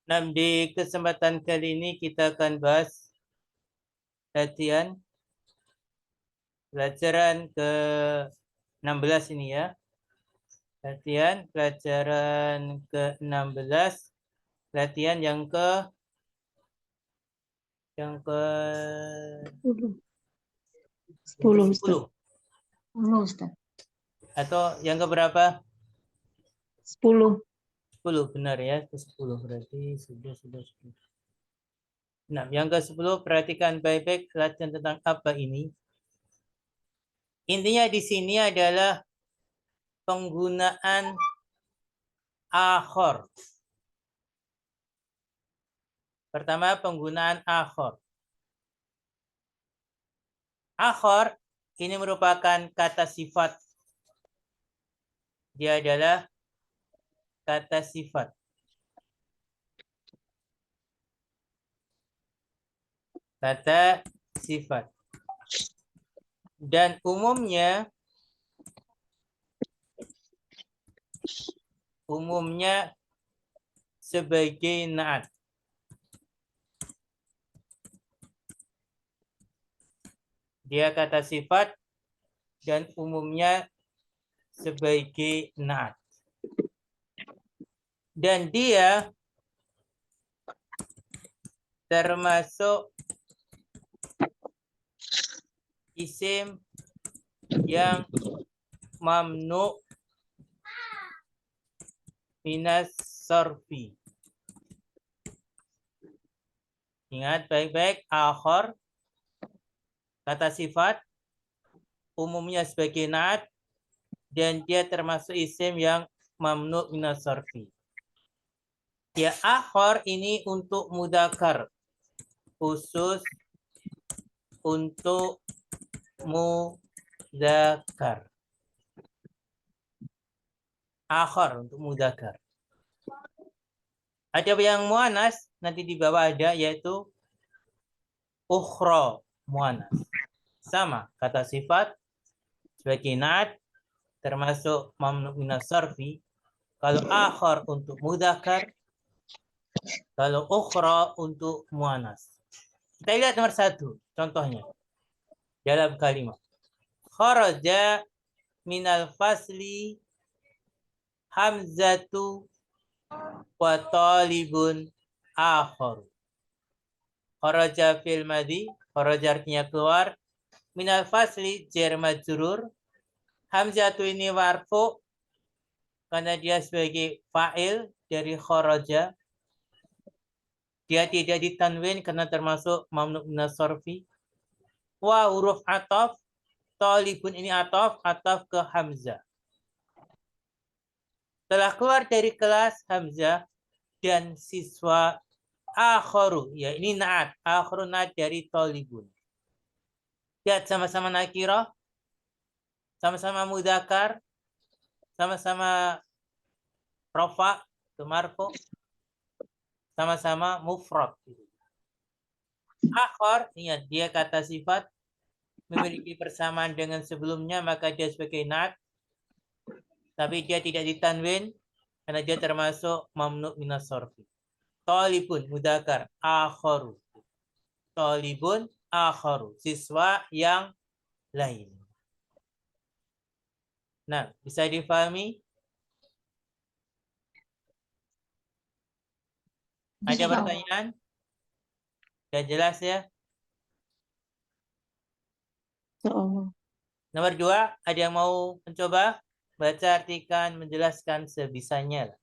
Nah, di kesempatan kali ini kita akan bahas latihan pelajaran ke-16 ini ya. Latihan pelajaran ke-16, latihan yang ke 10 10 Ustaz. atau yang ke berapa? 10. 10 benar ya, ke-10 berarti sudah 10. Nah, yang ke-10 perhatikan baik-baik latihan tentang apa ini. Intinya di sini adalah penggunaan akhor. Pertama, penggunaan akhor. Akhor ini merupakan kata sifat. Dia adalah kata sifat. Kata sifat. Dan umumnya sebagai naat. Dia kata sifat dan umumnya sebagai naat. Dan dia termasuk isim yang mamnu minas sorfi. Ingat baik-baik, akhor, kata sifat, umumnya sebagai naat, dan dia termasuk isim yang mamnu minas sorfi. Ya, akhor ini untuk mudzakkar, khusus untuk mudzakkar. Akhor untuk mudzakkar. Ada yang muannas, nanti di bawah ada, yaitu ukhra muannas. Sama, kata sifat sebagai naat termasuk mamnu minas sarfi. Kalau akhor untuk mudzakkar, kalau ukhra untuk muannas. Kita lihat nomor 1, contohnya. Dalam kalimat. Kharaja minal fasli hamzatu wa talibun akhar. Kharaja fil madhi, kharaja artinya keluar. Minal fasli jar majrur. Hamzatu ini marfu karena dia sebagai fa'il dari kharaja. Dia tidak ditanwin karena termasuk mamnu minas sarfi. Wa huruf ataf, talibun ini ataf ke hamzah. Telah keluar dari kelas hamzah dan siswa akharu, ya ini naat, akharu naat dari talibun. Lihat sama-sama nakirah, sama-sama mudzakkar, sama-sama rafa, marfu, sama-sama mufrad. Akhar, ingat dia kata sifat memiliki persamaan dengan sebelumnya, maka dia sebagai naat, tapi dia tidak ditanwin karena dia termasuk mamnu minas sarfi. Talibun mudzakkar, akharu. Talibun akharu, siswa yang lain. Nah, bisa difahami? Ada pertanyaan? Sudah jelas ya? Nomor 2, ada yang mau mencoba? Baca, artikan, menjelaskan sebisanya.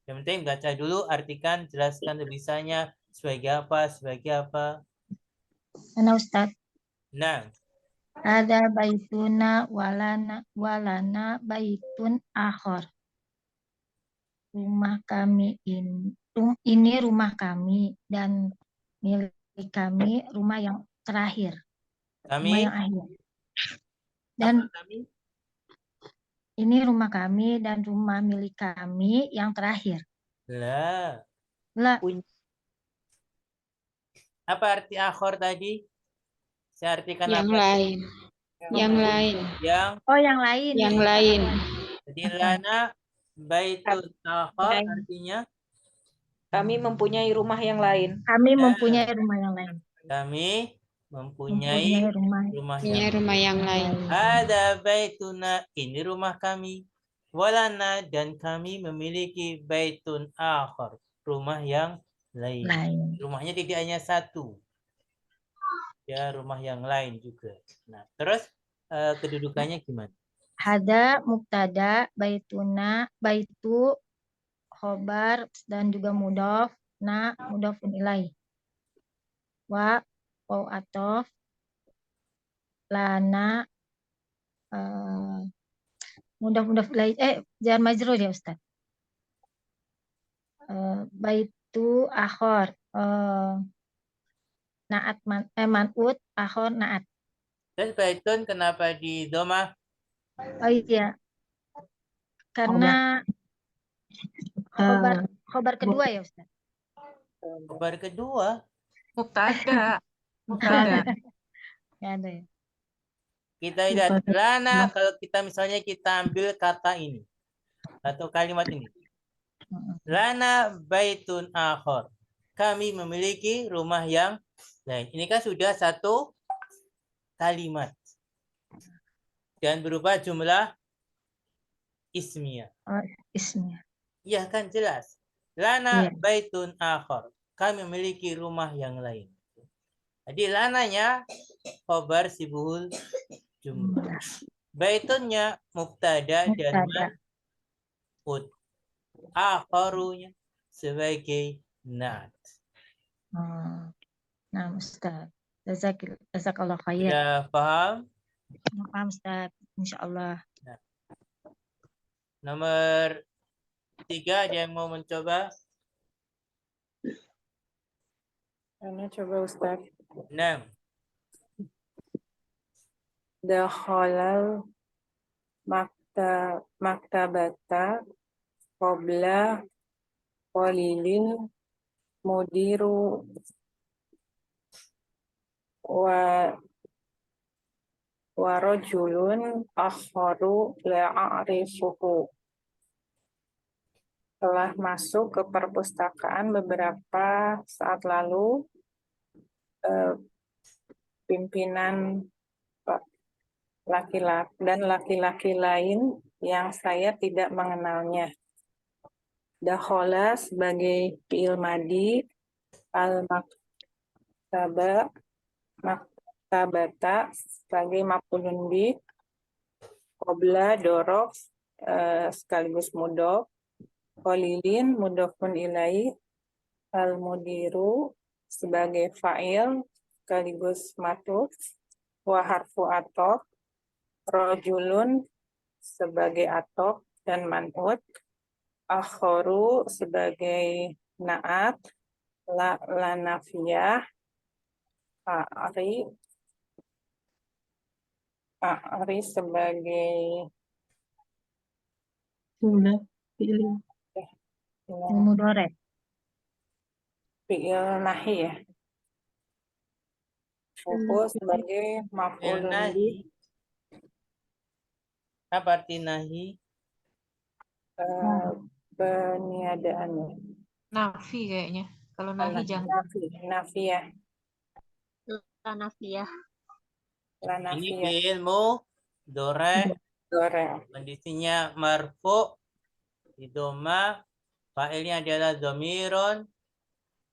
Yang penting baca dulu, artikan, jelaskan sebisanya. Sebagai apa, sebagai apa. Mana Ustaz? Nah, Ada baituna walana baitun akhor. Rumah kami ini rumah kami dan milik kami rumah yang terakhir. Rumah yang kami, akhir. Dan apa kami? ini rumah kami dan rumah milik kami yang terakhir. Lah. Lah, Apa arti akhor tadi? Saya artikan Yang apa? lain. Yang lain. yang lain. Yang lain. Jadi lana baitun akhor Lain. artinya Kami mempunyai rumah yang lain. Kami Ya. mempunyai rumah yang lain. Kami Mempunyai mempunyai rumah rumah Punya yang rumah yang lain. Ada baituna, ini rumah kami. Walana, dan kami memiliki baitun akhar, rumah yang lain. lain. Rumahnya tidak hanya satu. Ya, rumah yang lain juga. Nah, terus kedudukannya gimana? Hada mubtada, baituna, baitu, khobar, dan juga mudhof, na, mudhofun ilaih. Wa, waw atof, lana, mudhaf ilaih, jar majrur ya Ustaz. Baitu akhor, naat man'ut, akhor naat. Terus baitun kenapa di domah? Oh iya, karena khobar kedua ya Ustaz. Kabar kedua, Mubtada. Mubtada. Ya ada ya. kita lihat lana, kalau kita misalnya kita ambil kata ini atau kalimat ini. Lana baitun akhor. Kami memiliki rumah yang lain. Ini kan sudah satu kalimat. Dan berubah jumlah ismiyah. Ismnya. Ya kan jelas. Lana Iya. baitun akhor. Kami memiliki rumah yang lain. Jadi lananya khobar sibuhul jumlah. Baitunnya mubtada dan Mubtada. man'ut. Akharunya sebagai naat. Nah, Ustaz. Jazakallah khair. Sudah paham? Paham Ustaz. Insyaallah. Nomor 3, ada yang mau mencoba? Ana coba Ustaz. 6. Dakhalal maktabata qabla qalilin mudiru wa rajulun akharu la'arifuhu. Telah masuk ke perpustakaan beberapa saat lalu pimpinan laki-laki dan laki-laki lain yang saya tidak mengenalnya. Dakhala sebagai fi'il madi, maktabata sebagai maf'ulun bih, qabla dorof sekaligus mudhof, qalilin mudhofun ilaih, al-mudiru sebagai fa'il sekaligus matuf, wa harfu atof, rojulun sebagai atof dan man'ut, akhoru sebagai naat, la nafiyah, Ari sebagai Mudhari. fi'il nahi ya. Fokus sebagai maf'ulun bih, Nahi. Apa arti nahi? peniadaannya. Nafi kayaknya. Kalau nahi jangan. Nafiyah. Nafiyah. La Ini nafiyah. fi'il mudhari, Dore. kondisinya marfu, di doma, fa'ilnya adalah dhamirun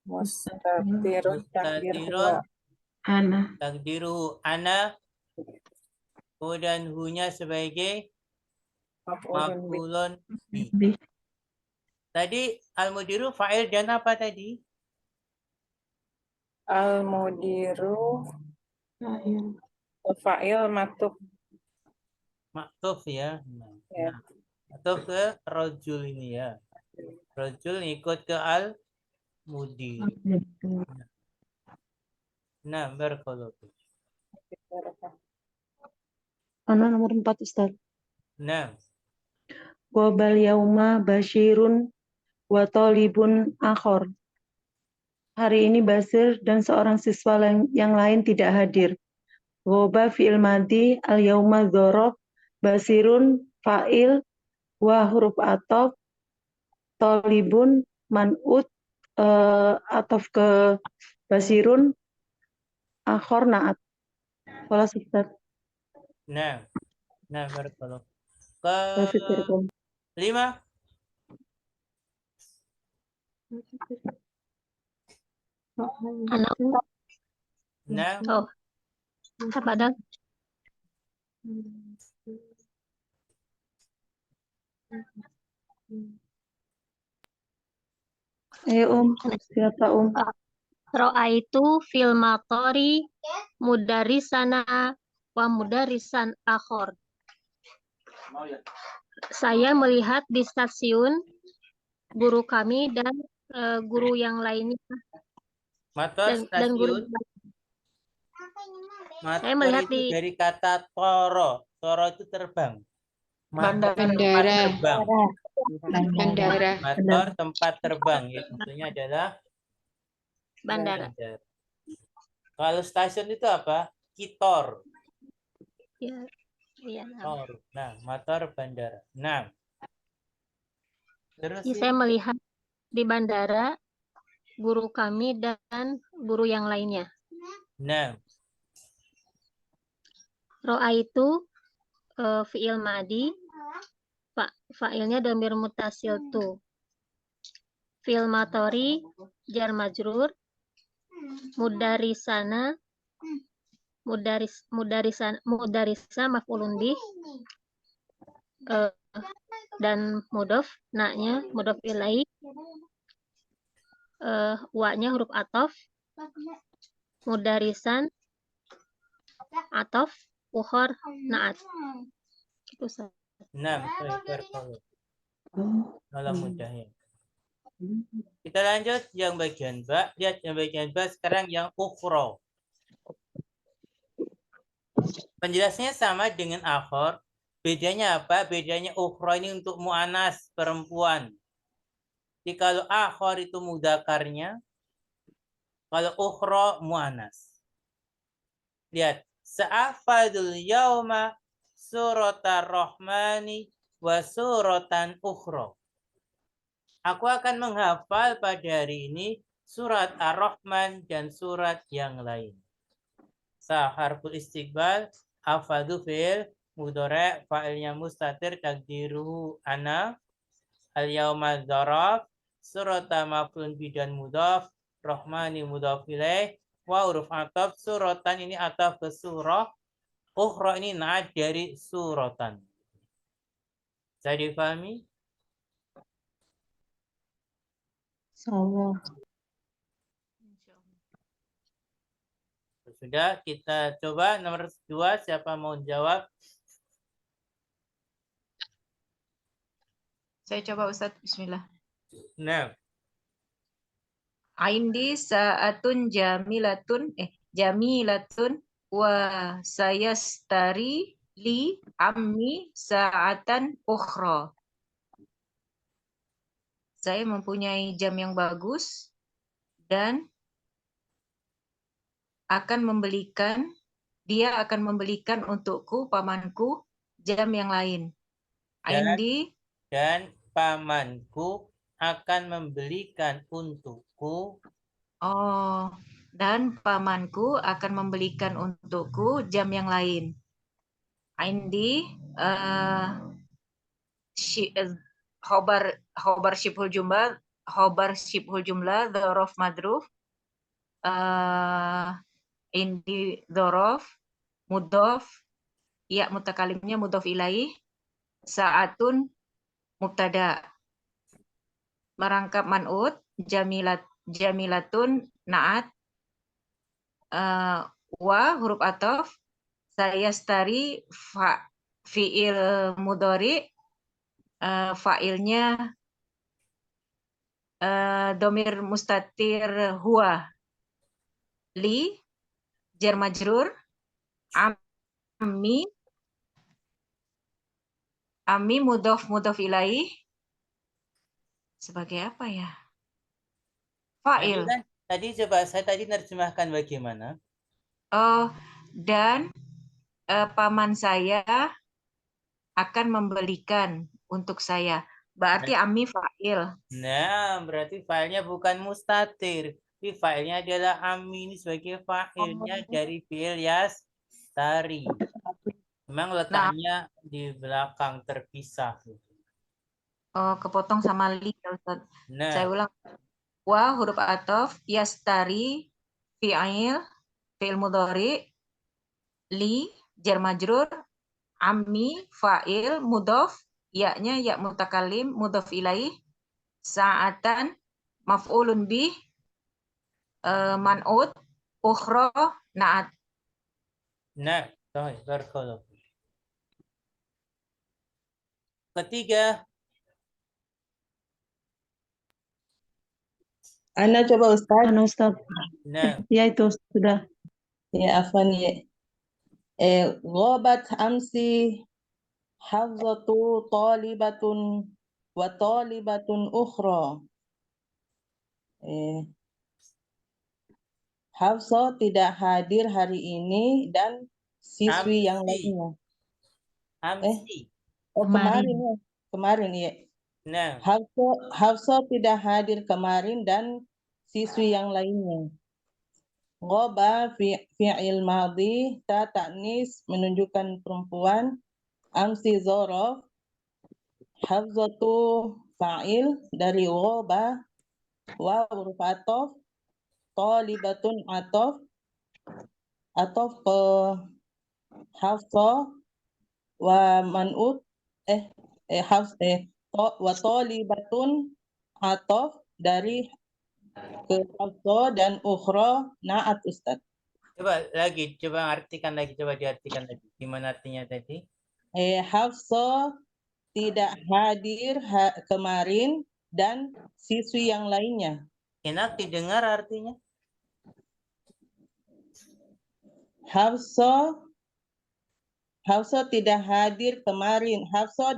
Mustatirun takdir huwa. takdiruhu ana, kemudian hu-nya sebagai Maf'ulun bih. maf'ulun bih. Tadi al-mudiru fa'il dan apa tadi? Al-mudiru fa'il matuf. Maktuf ya. Ya. Atau ke rojul ini ya. Rojul ikut ke al-mudir. Nah, barakallahu. Ana nomor 4 Ustaz. Nah, Wabal yauma basyirun wa talibun akhor. Hari ini Basir dan seorang siswa yang lain tidak hadir. Ghoba fi'il madi, al yauma dzaraf, basirun fa'il, wa huruf ataf, talibun man'ut, ataf ke basirun, akhor naat. Kholas Ustaz. Nah, barakallah. Wafiqirkum. Kelima, Anak nah, oh apa dah? Ayo siapa Ra'aitu fil matori mudarisana wa mudarisan akhor. Saya melihat di stasiun guru kami dan guru yang lainnya motor dan guru stasiun. Saya Motor melihat itu di dari kata toro. Toro itu terbang. Motor Bandara. tempat Bandara. terbang. Bandara. Motor tempat terbang. Ya, maksudnya adalah bandara. bandara. Kalau stasiun itu apa? Kitor. Ya, iya. Tor. Nah, motor bandara. Nah. Terus Jadi saya melihat di bandara guru kami dan guru yang lainnya. nah, Ro'a itu fi'il madi, fa'ilnya dhamir mutasil tu. Fi'il matori jar majrur, mudarisana mudarisa maf'ulun bih, dan mudof naknya mudof ilaih, wa-nya huruf atof, mudarisan atof, ukhor naat. Itu saja. nah, barakallah. Malah mudah ya. Kita lanjut yang bagian ba. Lihat yang bagian ba sekarang yang ukhro. Penjelasannya sama dengan akhor. Bedanya apa? Bedanya ukhro ini untuk mu'anas, perempuan. Jadi kalau akhor itu mudzakarnya, kalau ukhro mu'anas. Lihat. Sa'afadul yauma surata rahmani wa suratan ukhro. Aku akan menghafal pada hari ini surat Ar-Rahman dan surat yang lain. Harful istiqbal, hafadhu fi'il, mudhari' fa'ilnya mustatir, takdiruhu ana, al-yawma dzaraf, surata maf'ulun bi dan mudhaf, rahmani mudhaf ilaih, wa huruf ataf, suratan ini ataf ke surah, ukhra ini naat dari suratan. Saya difahami? Insyaallah. Sudah, kita coba nomor 2. Siapa mau jawab? Saya coba Ustadz, bismillah. Nah, Aindi sa'atun jamilatun wa sayastari li ammi sa'atan ukhra. Saya mempunyai jam yang bagus dan dia akan membelikan untukku, pamanku, jam yang lain. Aindi dan pamanku akan membelikan untukku. Dan pamanku akan membelikan untukku jam yang lain. Aindi khobar syibhul jumlah dzaraf madruf, indi dzaraf mudhaf, ya mutakalimnya mudhaf ilaih, sa'atun mubtada, merangkap man'ut, jamilatun naat, wa huruf ataf, sayastari fi'il mudhari, fa'ilnya domir mustatir huwa, li jar majrur, ammi mudhaf ilaih, sebagai apa ya? Fa'il. Tadi coba saya nerjemahkan bagaimana? Dan paman saya akan membelikan untuk saya. Berarti ami fa'il. Nah, berarti filenya bukan mustatir. Tapi filenya adalah ami ini sebagai fa'ilnya dari fi'il yastari. Memang letaknya di belakang terpisah. Oh, kepotong sama li ya Ustaz. Saya Nah, ulang. Wa huruf ataf, yastari, fi'il mudhari, li, jar majrur, ammi, fa'il, mudhof, ya-nya ya mutakalim, mudhof ilaih, sa'atan, maf'ulun bih, man'ut, ukhra, na'at. nah, barakallahu. Ketiga, Ana coba Ustaz. Anu Ustaz. nah, Ya itu sudah. Ya, afwan ya. Ghabat amsi hafzatu talibatun wa talibatun ukhra. Hafsah tidak hadir hari ini dan siswi yang Amsi. lainnya. amsi. Oh, kemarin ya. Kemarin ya. Nah, Hafsah tidak hadir kemarin dan siswi yang lainnya. Ghoba fi'il madhi, ta ta'nis menunjukkan perempuan. Amsi zorof, hafzatu fa'il dari ghoba, wa huruf atof, talibatun atof ke hafsah, wa man'ut wa talibatun atof dari ke hafsah dan ukhra na'at Ustaz. coba diartikan lagi. Gimana artinya tadi? Hafsah tidak hadir kemarin dan siswi yang lainnya. Enak didengar artinya? Hafsah tidak hadir kemarin. Hafsah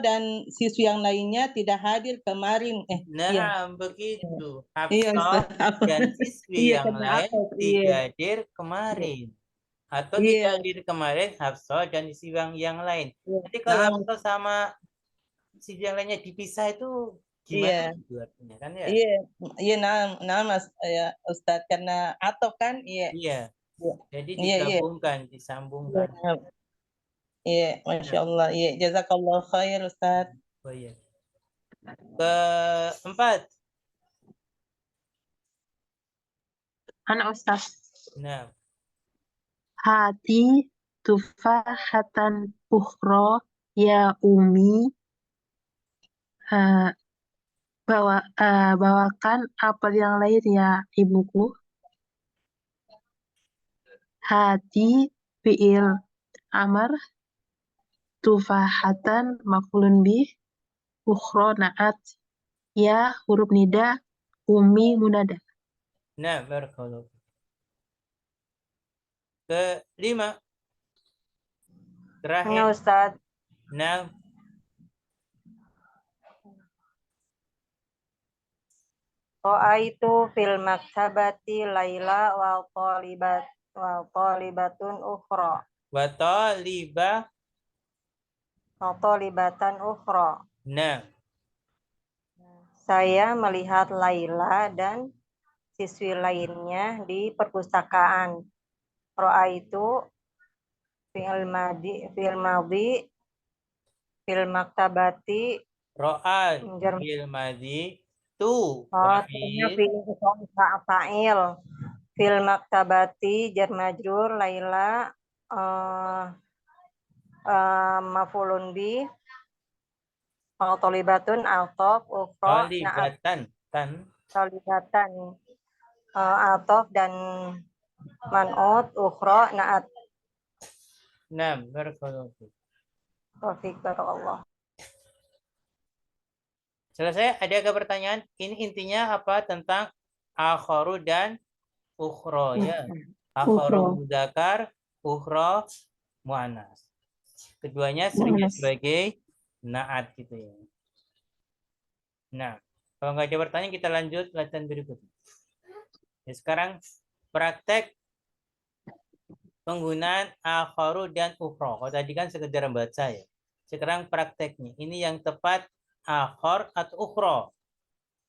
dan siswi yang lainnya tidak hadir kemarin. Nah, Iya. begitu. Iya, Hafsah Ustaz. dan siswi Iya, yang kena lain atof, tidak iya. hadir kemarin. Atau Iya. tidak hadir kemarin, Hafsah dan siswi yang lain. Iya. Jadi kalau Nah, Hafsah sama siswi yang lainnya dipisah itu iya. gimana itu artinya kan ya? Iya, nah Mas, ya Ustaz, karena atof kan, iya. Iya. Jadi Iya. disambungkan. Iya, Masya Allah. Iya, jazakallah khair Ustaz. Oh iya. Keempat. Anak Ustaz. Nah, Hati tufahatan ukhra ya umi. Bawakan apel yang lain ya ibuku. Hati fi'il amar, tufahatan maf'ulun bih, ukhra na'at, ya huruf nida, umi munada. nah, barakallahu. Kelima. Terakhir. Ya Ustaz. Nah, Ra'aitu fil maktabati Laila wa talibatun ukhra. wa Talibatan ukhra. Nah, Saya melihat Laila dan siswi lainnya di perpustakaan. Ra'aitu fi'il madhi fil maktabati ro'al fil madhi tu fa'il fil maktabati jar majrur Laila maf'ulun bi talibatun atof ukhra talibatan atof dan man'ut ukhra na'at. Nah, barakallahu. Taufik barakallah. Selesai? Ada ke pertanyaan? Ini intinya apa tentang akharu dan ukhra ya. Akharu mudzakkar, ukhra muannas. Keduanya seringnya sebagai naat gitu ya. Nah, kalau nggak ada pertanyaan kita lanjut latihan berikutnya. Ya, sekarang praktek penggunaan akharu dan ukhra. Kalau tadi kan sekedar membaca ya. Sekarang prakteknya. Ini yang tepat akhor atau ukhro.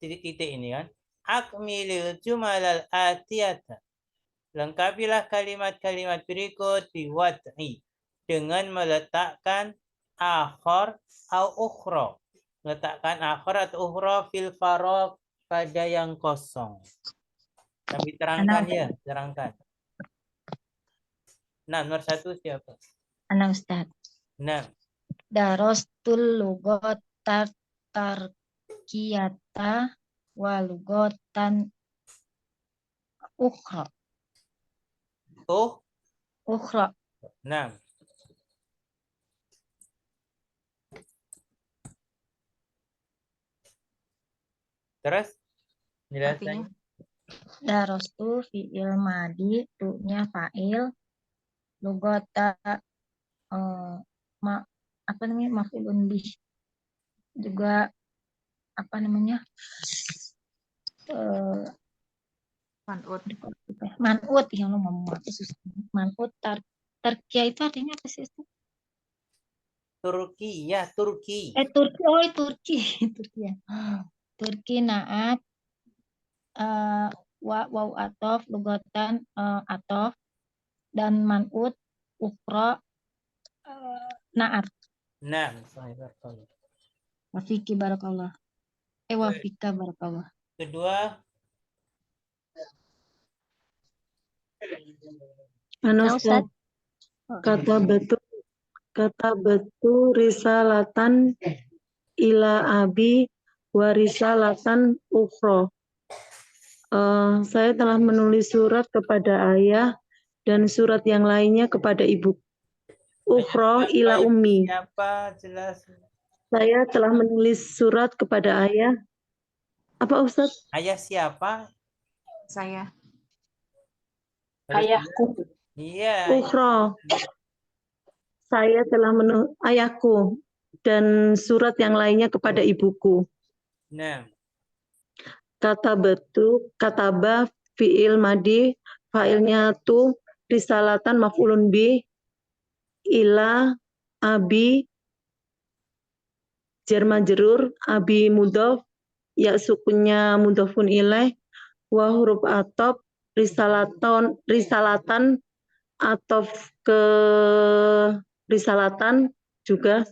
Titik-titik ini kan. Akmilil jumalal atiyata. Lengkapilah kalimat-kalimat berikut biwad'i. Dengan meletakkan akhor atau ukhro. Letakkan akhor atau ukhro fil farok pada yang kosong. Kami terangkan ya, terangkan. Nah, nomor 1 siapa? Ana Ustaz. Nah, Darostul lugot tarkiyata wa lugotan ukhra. Ukhra. Nah. Terus jelasannya. Darostu fi'il madi, tu-nya fa'il, lugota apa namanya maf'ulun bih, juga apa namanya man'ut yang lo ngomong apa susah. Man'ut Turkiya itu artinya apa sih? Turki ya, Turki. Turki, oh Turki. Turki ya. Turki naat waw atof lugatan atof dan man'ut ukro naat. Nah, Wafiki barakallah. Wafika barakallah. Kedua. Ustaz. Kata betul risalatan ila abi wa risalatan ukhra. Saya telah menulis surat kepada ayah dan surat yang lainnya kepada ibu. Ukhra ila ummi. Siapa jelas? Saya telah menulis surat kepada ayah. Apa Ustaz? Ayah siapa? Saya. Ayahku. Iya. Ukhra. Saya telah menulis ayahku dan surat yang lainnya kepada ibuku. Nah. Kataba fi'il madi, fa'ilnya tu, risalatan maf'ulun bi, ila, abi, jar majrur, abi mudhof, ya sukunnya mudhofun ilaih, wa huruf atop, risalatan, atof ke risalatan juga,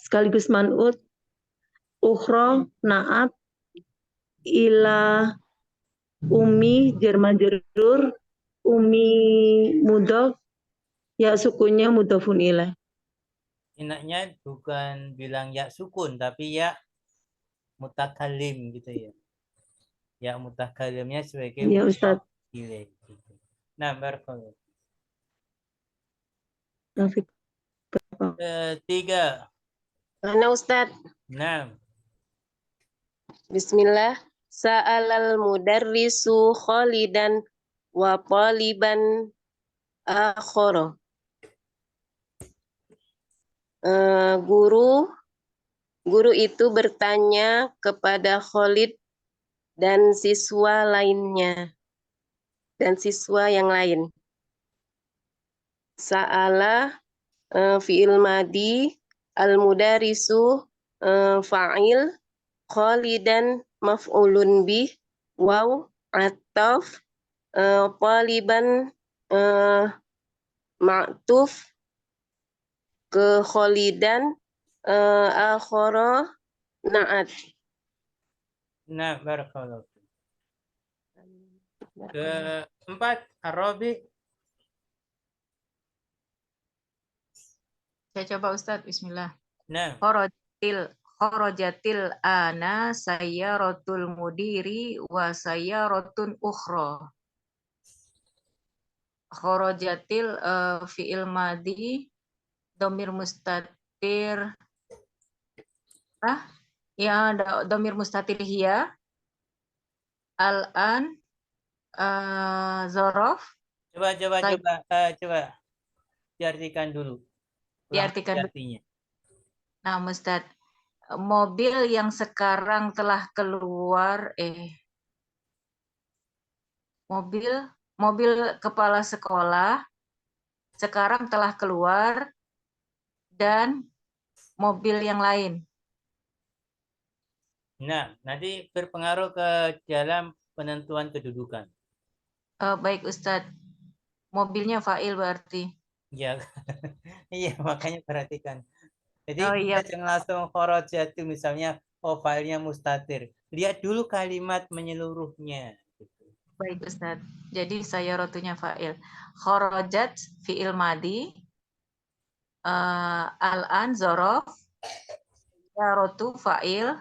sekaligus man'ut, ukhra, naat, ila, umi, jar majrur, umi mudhof, ya sukunnya mudhofun ilaih. Enaknya bukan bilang ya sukun, tapi ya mutakalim gitu ya. Ya mutakalimnya sebagai ya Ustaz. Ilaih. Nah, barakallah. Ketiga. Mana Ustaz? Nah. Bismillah. Sa'alal mudarrisu Khalidan wa taliban akhara. Guru itu bertanya kepada Khalid dan siswa lainnya dan siswa yang lain. Sa'ala fi'il madi, al-mudarisu fa'il, Khalidan maf'ulun bih, waw ataf, taliban ma'tuf ke Khalidan, akhara na'at. Nah, barakallah. Keempat, Arabi. Saya coba Ustadz, bismillah. Nah. Khorojatil ana sayyaratul mudiri wa sayyarotun ukhra. Khorojatil fi'il madi domir mustatir domir mustatir hiya al-an zorof. Coba diartikan dulu. Diartikan artinya. Nah, Ustaz, mobil yang sekarang telah keluar mobil kepala sekolah sekarang telah keluar dan mobil yang lain. Nah, nanti berpengaruh ke dalam penentuan kedudukan. Baik Ustadz, mobilnya fa'il berarti. Ya, iya makanya perhatikan. Jadi Oh iya, kita jangan langsung kharajatu misalnya, oh filenya mustatir. Lihat dulu kalimat menyeluruhnya. Gitu. baik Ustadz. Jadi saya rotunya fa'il. Kharajat fi'il madi. Al-an zorof. Ya rotu fa'il.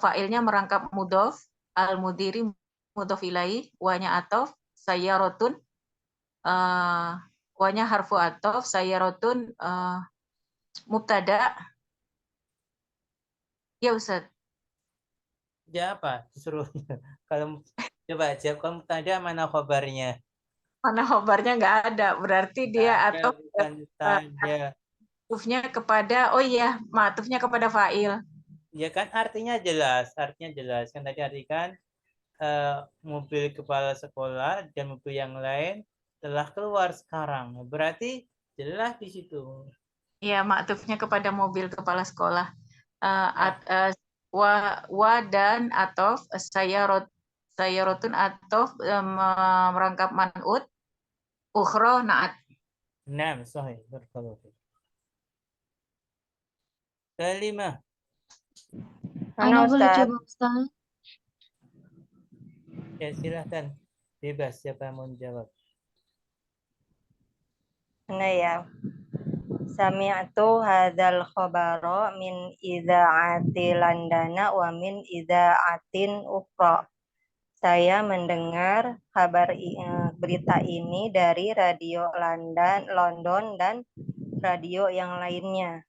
Fa'ilnya merangkap mudof. Al-mudiri mudof ilaih. Wanya atof. Saya rotun. Wanya harfu atof. Saya rotun. Mubtada. Ya Ustadz. Ya apa? Disuruh. Kalau coba jawab kamu tanda mana kabarnya? Mana khobarnya nggak ada. Berarti dia Tanda, atau bukan tanda. matufnya kepada, oh iya, matufnya kepada fa'il. Ya kan artinya jelas. Kan tadi artikan mobil kepala sekolah dan mobil yang lain telah keluar sekarang. Berarti jelas di situ. Ya, matufnya kepada mobil kepala sekolah. Wa dan atof, saya rotun atof merangkap man'ut, ukhro na'at. Naam, sahih. Barakallahu fiik. Kalimah. Ana Mana boleh Ustaz? coba Ustaz? Ya, silahkan. Bebas siapa yang mau menjawab. Ana ya. Sami'tu hadzal khabara min idza'ati Landana wa min idza'atin ukhra. Saya mendengar berita ini dari radio London dan radio yang lainnya.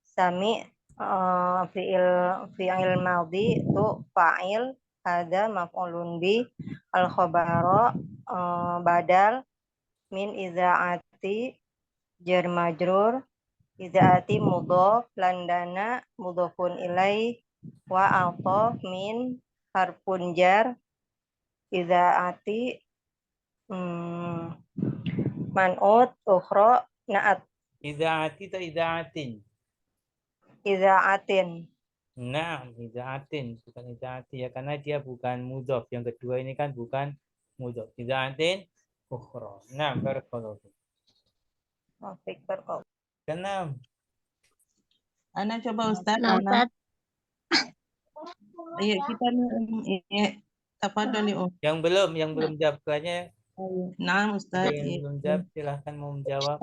Sami fi'il madhi itu fa'il, hadza maf'ulun bi, al khabara badal min idza'ati jar majrur, idza'ati mudhaf, Landana mudhafun ilaih, wa atof min harfun jar, idza'ati man'ut, ukhra na'at. Idza'ati atau idza'atin? Idza'atin. Nah, idza'atin. Bukan idza'ati ya. Karena dia bukan mudhaf. Yang kedua ini kan bukan mudhaf. Idza'atin ukhra. Nah, barakallahu fiik. Keenam. Ana coba Ustaz. Nah, Ana. Ustaz, Iya, kita tafadhali Om. Yang belum jawab kayaknya. Nah, Ustaz. Yang belum jawab silahkan mau menjawab.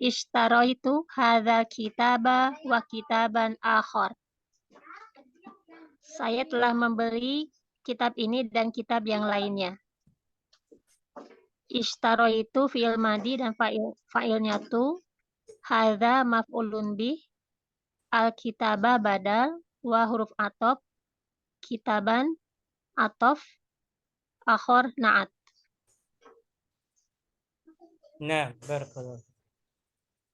Ishtaraitu hadza kitaba wa kitaban akhar. Saya telah membeli kitab ini dan kitab yang lainnya. Ishtaraitu fi'il madi dan fa'ilnya tu. Hadza maf'ulun bih. Al-kitaba badal wa huruf atof. Kitaban atof. Akhor na'at. Nah, barakallahu fiik.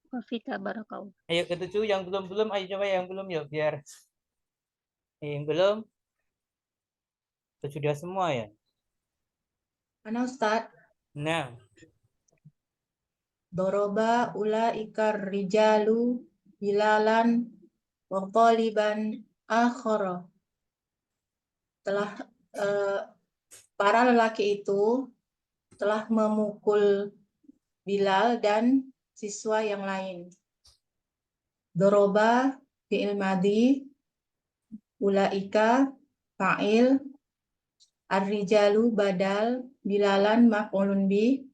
Wa fika barakallahu. Ayo ketujuh yang belum, ayo coba yang belum yuk biar yang belum. Sudah semua ya. Mana Ustaz? Nah, Doroba ulaika rijalu bilalan wa qaliban akhara. Telah para lelaki itu telah memukul Bilal dan siswa yang lain. Doroba fi'il madhi, ulaika fa'il, ar-rijalu badal, bilalan maf'ulun bih,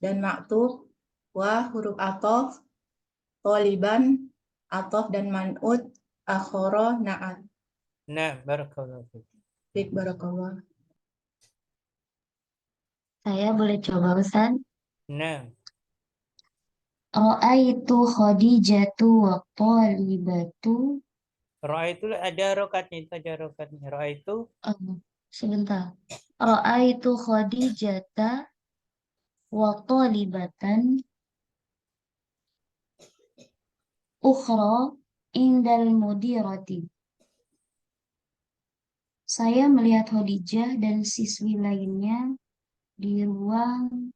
dan maktub wa huruf atof, toliban, atof dan man'ut, akhara na'at. nah barakallahu fiik. Baik, barakallah. Saya boleh coba Ustaz? Nah, Ra'aitu Khadijatu wa talibatu. itu ada rokatnya, itu. Sebentar. Ra'aitu Khadijata wa talibatan ukhra indal mudirati. Saya melihat Khadijah dan siswi lainnya di ruang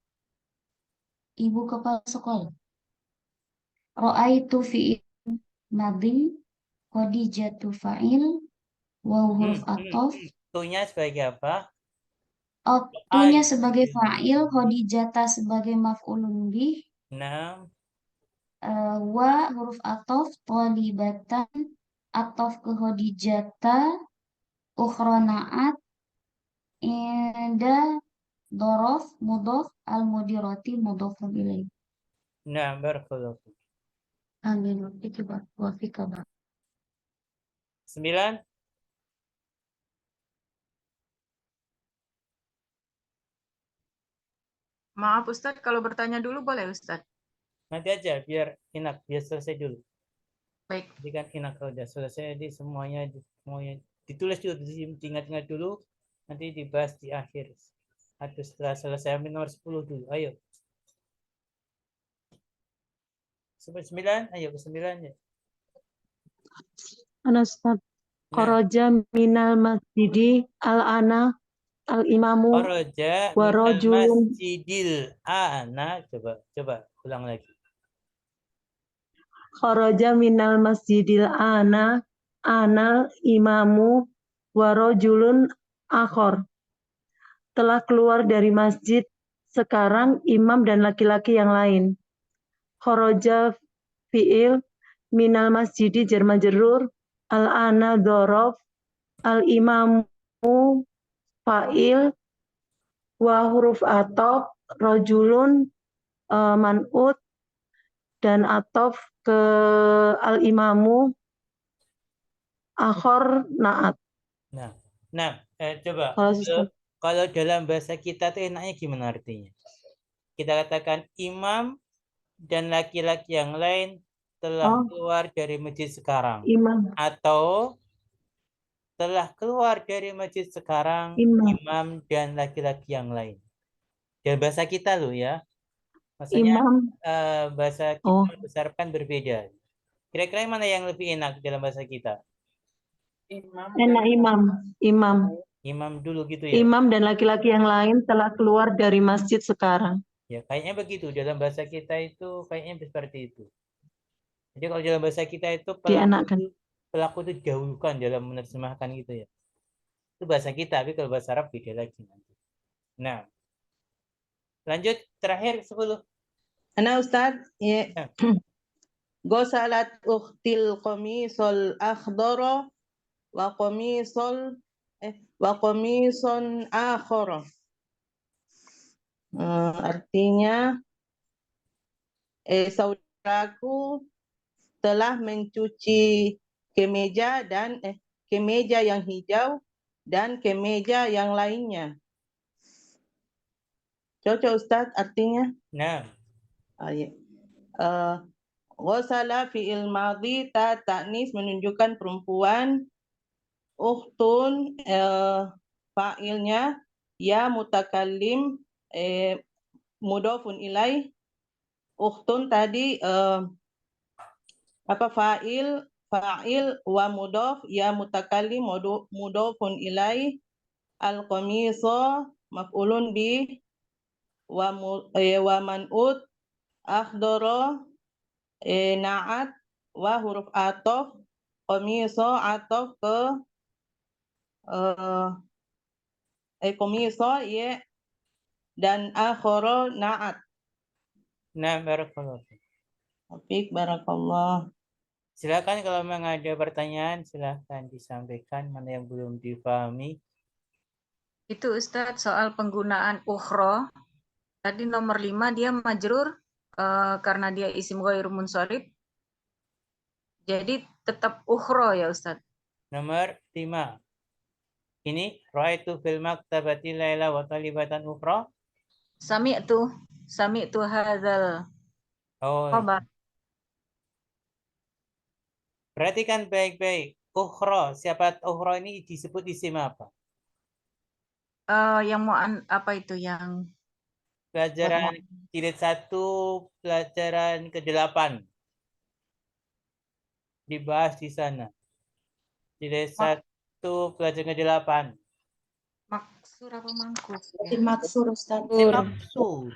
ibu kepala sekolah. Ra'aitu fi'il madhi, Khadijatu fa'il, waw huruf ataf. Tunya sebagai apa? Tunya sebagai fa'il, Khadijata sebagai maf'ulun bih, Nah, wa huruf ataf, Thalibatan, ataf ke Khadijata, ukhra na'at, inda dorof, mudhof, al-mudirati, mudhof ilaih. nah, barakallahu. Amin. Itu wa fika, Bang. 9. Maaf Ustadz, kalau bertanya dulu boleh Ustadz? Nanti aja biar enak, biar selesai dulu. Baik. Jadi kan enak kalau udah selesai, jadi semuanya ditulis dulu, diingat-ingat dulu, nanti dibahas di akhir. Atau setelah selesai ambil nomor 10 dulu. Ayo. 9, ayo ke 9 ya. Ana Ustaz. Kharaja minal masjidi al-ana al-imamu Kharaja wa minal rajulun. masjidil ana. Coba ulang lagi. Kharaja minal masjidil ana anal imamu wa rajulun akhor. Telah keluar dari masjid sekarang imam dan laki-laki yang lain. Kharaja fi'il minal masjidi jar majrur al-ana dzaraf al-imamu fa'il wa huruf ataf rajulun man'ut dan ataf ke al-imamu akhor na'at. Nah, coba Kalau kalau dalam bahasa kita tuh enaknya gimana artinya? Kita katakan imam dan laki-laki yang lain telah keluar dari masjid sekarang. Imam. Atau telah keluar dari masjid sekarang imam dan laki-laki yang lain. Dalam bahasa kita loh ya. Maksudnya bahasa kita besarkan berbeda. Kira-kira mana yang lebih enak dalam bahasa kita? Enak imam. Imam dulu gitu ya. Imam dan laki-laki yang lain telah keluar dari masjid sekarang. Ya, kayaknya begitu. Dalam bahasa kita itu kayaknya seperti itu. Jadi kalau dalam bahasa kita itu pelaku itu didahulukan dalam menerjemahkan gitu ya. Itu bahasa kita, tapi kalau bahasa Arab beda lagi nanti. Nah, lanjut terakhir 10. Ana Ustaz, ya. Gosalat ukhtil qamisol akhdara wa qamison akhara. Artinya saudaraku telah mencuci kemeja yang hijau dan kemeja yang lainnya. Cocok Ustaz artinya? Nah. Ghasala fi'il madhi ta'nis menunjukkan perempuan. Ukhtun fa'ilnya ya mutakallim mudhafun ilaih. Ukhtun tadi fa'il wa mudhaf ya mutakallim mudhafun ilaih. Al-qamisa maf'ulun bi wa man'ut akhdara na'at wa huruf ataf qamisa ataf ke qamisa ya dan akhara na'at. Nah, barakallah. Apik barakallah. Silakan kalau memang ada pertanyaan silakan disampaikan mana yang belum dipahami. Itu Ustadz soal penggunaan ukhro. Tadi nomor 5 dia majrur karena dia isim ghairu munsharif. Jadi tetap ukhro ya Ustadz. Nomor 5. Ini ra'aitu fil maktabati laila wa talibatan ukhra. Sami'tu hadzal khabar. Perhatikan baik-baik. Ukhra, siapa ukhra ini disebut isim apa? Yang mau apa itu yang pelajaran jilid 1 pelajaran ke-8 dibahas di sana. Jilid 1 pelajaran ke-8. Maksur apa mangkus? Maksur Ustaz. Maksur.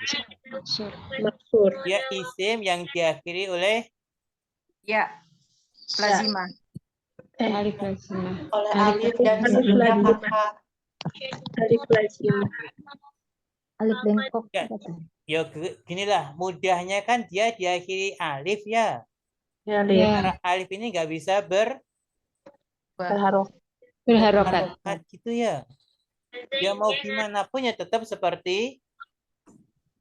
Ya isim yang diakhiri oleh Ya, lazimah. Alif lazimah. Oleh Alif alif dan alif sebelumnya lazimah. fathah. Alif lazimah. Alif bengkok. Ya. apa tuh? Ya ginilah, mudahnya kan dia diakhiri alif ya. Ya, alif. Sementara alif ini nggak bisa Berharap. Berharokat. berharokat gitu ya. Dia mau gimana pun ya tetap seperti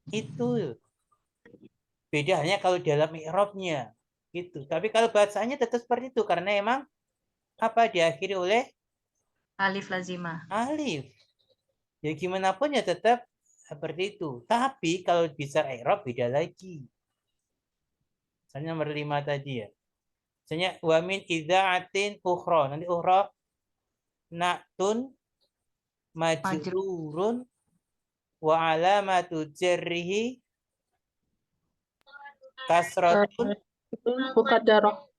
itu. Beda hanya kalau dalam i'rabnya gitu. Tapi kalau bahasanya tetap seperti itu karena emang apa diakhiri oleh Alif lazimah. alif. Ya gimana pun ya tetap seperti itu. Tapi kalau bisa i'rab beda lagi. Misalnya nomor 5 tadi ya. Misalnya wa min idza'atin ukhra. Nanti ukhra na'tun majrurun wa alamatu jarrihi kasratun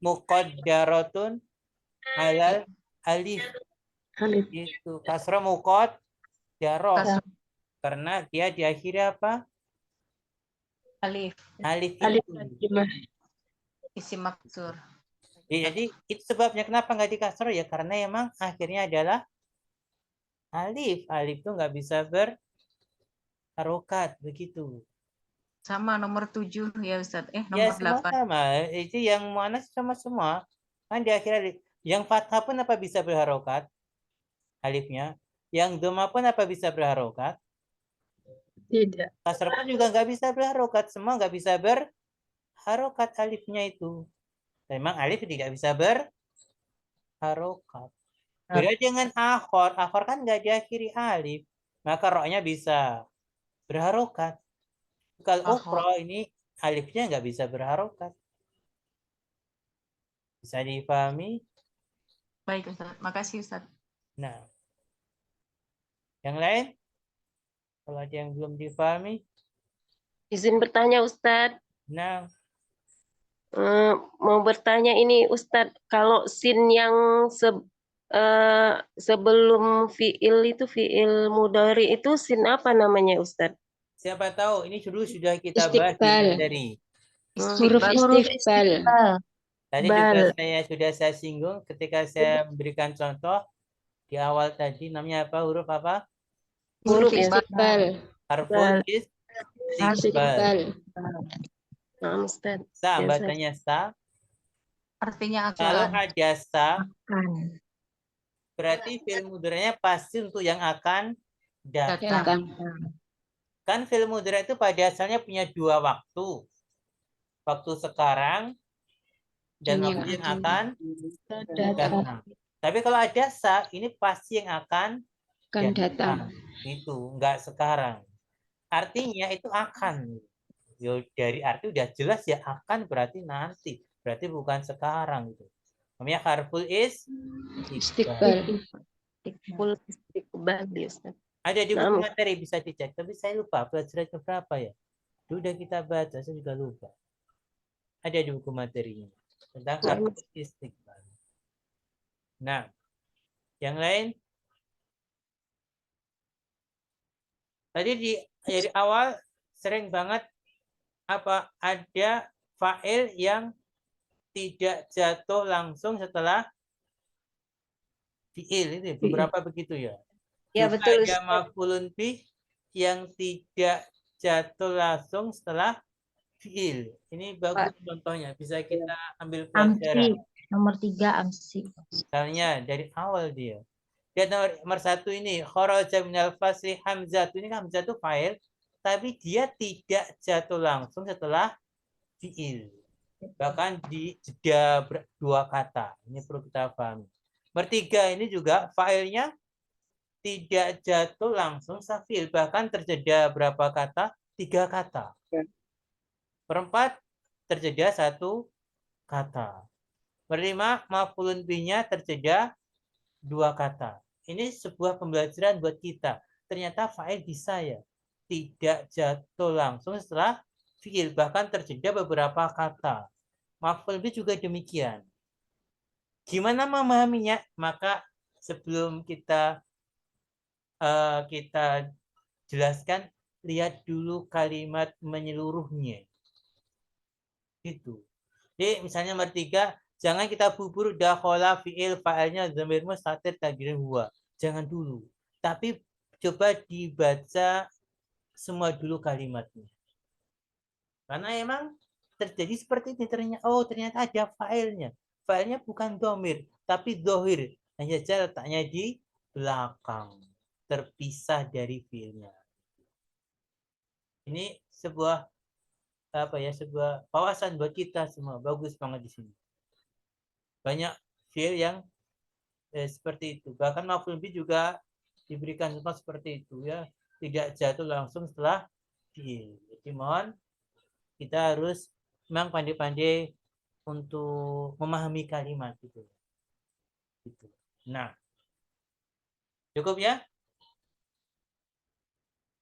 muqaddaratun alal alif. Alif. Itu kasrah muqaddarah. Karena dia diakhiri apa? Alif. Alif Alif itu. lazimah. Isim maksur. Jadi itu sebabnya kenapa nggak dikasrah ya karena emang akhirnya adalah alif. Alif itu nggak bisa berharokat begitu. Sama nomor 7 ya Ustaz. Ya Nomor semua 8. sama. Itu yang mana sama semua. Kan di akhir alif. Yang fathah pun apa bisa berharokat? Alifnya. Yang dhamma pun apa bisa berharokat? Tidak. Kasrah pun juga nggak bisa berharokat. Semua nggak bisa berharokat alifnya itu. Memang alif tidak bisa berharokat. Beda dengan akhor. Akhor kan nggak diakhiri alif. Maka roknya bisa berharokat. Kalau ukhra ini alifnya nggak bisa berharokat. Bisa dipahami? Baik Ustaz. Makasih Ustaz. Nah. Yang lain? Kalau ada yang belum dipahami? Izin bertanya Ustadz. Nah. Mau bertanya ini Ustadz, kalau sin yang sebelum fiil itu fiil mudhari itu sin apa namanya Ustadz? Siapa tahu ini dulu sudah kita bahas di Istiqbal. materi. Huruf istiqbal. Tadi juga saya singgung ketika saya memberikan contoh di awal tadi namanya apa? Huruf apa? Huruf istiqbal. Harful istiqbal. Nah, Ustaz. Sa, bacanya sa. Artinya akan. Kalau ada sa, berarti fi'il mudhari'nya pasti untuk yang akan datang. Kan fi'il mudhari' itu pada asalnya punya dua waktu. Waktu sekarang dan waktu yang akan datang. Tapi kalau ada sa, ini pasti yang akan datang. Itu enggak sekarang. Artinya itu akan. Yo, dari arti udah jelas ya akan berarti nanti. Berarti bukan sekarang gitu. Namanya harful istiqbal. Ada di buku materi bisa dicek. Tapi saya lupa pelajaran berapa ya. Itu udah kita baca, saya juga lupa. Ada di buku materinya. Tentang harful istiqbal. Nah, yang lain? Tadi dari awal sering banget apa ada fa'il yang tidak jatuh langsung setelah fi'il itu beberapa begitu ya. Ya juga betul. ada maf'ulun bih yang tidak jatuh langsung setelah fi'il. Ini bagus contohnya, bisa kita ambil pelajaran. Nomor 3 amsi. Misalnya dari awal dia. Dan nomor 1 ini kharaja minal fasli hamzah. Ini hamzah itu fa'il tapi dia tidak jatuh langsung setelah fi'il. Bahkan di jeda dua kata. Ini perlu kita pahami. Nomor 3 ini juga fa'ilnya tidak jatuh langsung setelah fi'il. Bahkan terjeda berapa kata? 3 kata. Per-4 terjeda 1 kata. Per-5 maf'ulun bihnya terjeda 2 kata. Ini sebuah pembelajaran buat kita. Ternyata fa'il bisa ya. Tidak jatuh langsung setelah fi'il. Bahkan terjeda beberapa kata. Maf'ul bih juga demikian. Gimana memahaminya? Maka sebelum kita jelaskan, lihat dulu kalimat menyeluruhnya. Itu. Jadi misalnya nomor 3, jangan kita buru-buru dakhala fi'il fa'ilnya dhamir mustatir takdir huwa. Jangan dulu. Tapi coba dibaca semua dulu kalimatnya. Karena emang terjadi seperti ini. Ternyata ada fa'ilnya. Fa'ilnya bukan domir, tapi dohir. Hanya saja letaknya di belakang. Terpisah dari fi'ilnya. Ini sebuah sebuah wawasan buat kita semua. Bagus banget di sini. Banyak fi'il yang seperti itu. Bahkan maf'ul bih juga diberikan contoh seperti itu ya. Tidak jatuh langsung setelah fi'il. Jadi mohon kita harus memang pandai-pandai untuk memahami kalimat itu. Gitu. Nah, cukup ya?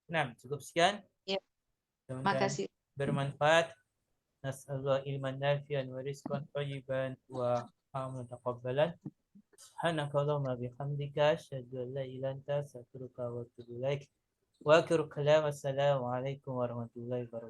Nah, cukup sekian. Ya. Terima kasih. Bermanfaat. Nas'alullah ilman nafi'an wa rizqan thayyiban wa amalan taqabbalan. Subhanakallahumma bihamdika asyhadu an la ilaha illa anta astaghfiruka wa atubu ilaik. Wa akhiru kalam assalamu alaikum warahmatullahi wabarakatuh.